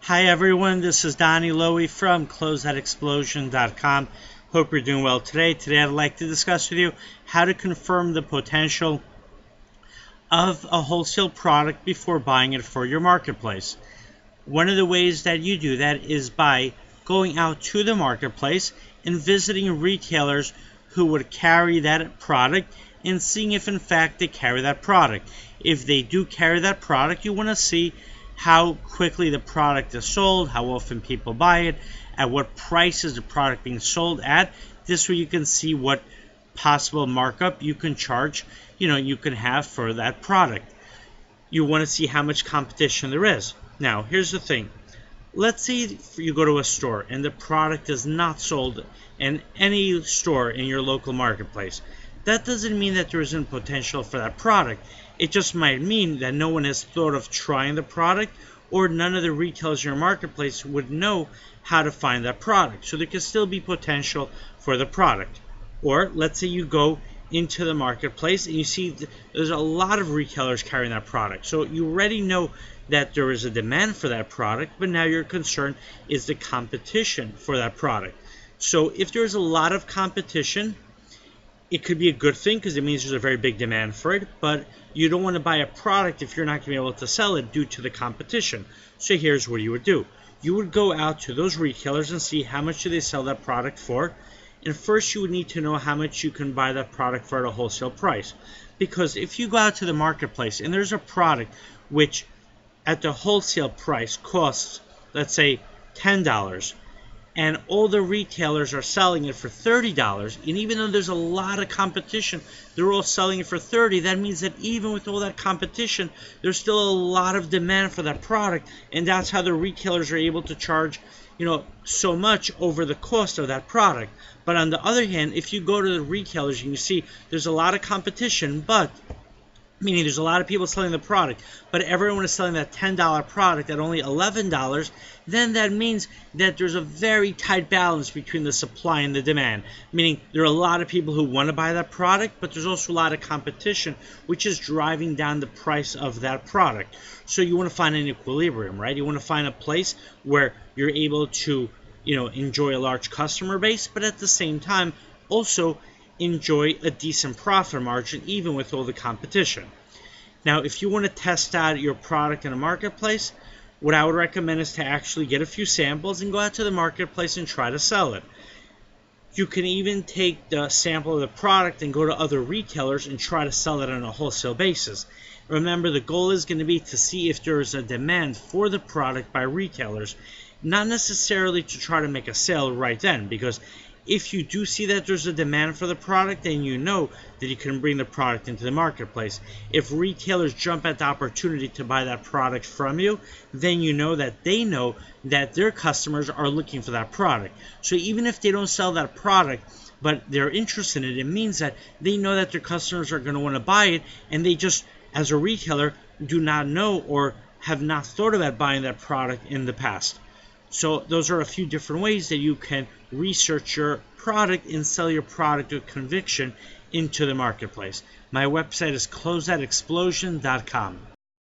Hi everyone, this is Donny Lowy from Closeout.com. Hope you're doing well today. Today I'd like to discuss with you how to confirm the potential of a wholesale product before buying it for your marketplace. One of the ways that you do that is by going out to the marketplace and visiting retailers who would carry that product and seeing if in fact they carry that product. If they do carry that product, you want to see how quickly the product is sold, how often people buy it, at what price is the product being sold at. This way you can see what possible markup you can charge, you can have for that product. You want to see how much competition there is. Now, here's the thing. Let's say you go to a store and the product is not sold in any store in your local marketplace. That doesn't mean that there isn't potential for that product. It just might mean that no one has thought of trying the product, or none of the retailers in your marketplace would know how to find that product. So there could still be potential for the product. Or let's say you go into the marketplace and you see there's a lot of retailers carrying that product. So you already know that there is a demand for that product, but now your concern is the competition for that product. So if there's a lot of competition, it could be a good thing because it means there's a very big demand for it, but you don't want to buy a product if you're not going to be able to sell it due to the competition. So here's what you would do. You would go out to those retailers and see how much do they sell that product for. And first you would need to know how much you can buy that product for at a wholesale price. Because if you go out to the marketplace and there's a product which at the wholesale price costs, let's say, $10, and all the retailers are selling it for $30, and even though there's a lot of competition, they're all selling it for $30, that means that even with all that competition, there's still a lot of demand for that product, and that's how the retailers are able to charge, so much over the cost of that product. But on the other hand, if you go to the retailers and you see there's a lot of competition, meaning there's a lot of people selling the product, but everyone is selling that $10 product at only $11, then that means that there's a very tight balance between the supply and the demand. Meaning there are a lot of people who want to buy that product, but there's also a lot of competition, which is driving down the price of that product. So you want to find an equilibrium, right? You want to find a place where you're able to, enjoy a large customer base, but at the same time also enjoy a decent profit margin even with all the competition. Now, if you want to test out your product in a marketplace, what I would recommend is to actually get a few samples and go out to the marketplace and try to sell it. You can even take the sample of the product and go to other retailers and try to sell it on a wholesale basis. Remember, the goal is going to be to see if there is a demand for the product by retailers, not necessarily to try to make a sale right then, because if you do see that there's a demand for the product, then you know that you can bring the product into the marketplace. If retailers jump at the opportunity to buy that product from you, then you know that they know that their customers are looking for that product. So even if they don't sell that product, but they're interested in it, it means that they know that their customers are going to want to buy it, and they just, as a retailer, do not know or have not thought about buying that product in the past. So those are a few different ways that you can research your product and sell your product with conviction into the marketplace. My website is closeoutexplosion.com.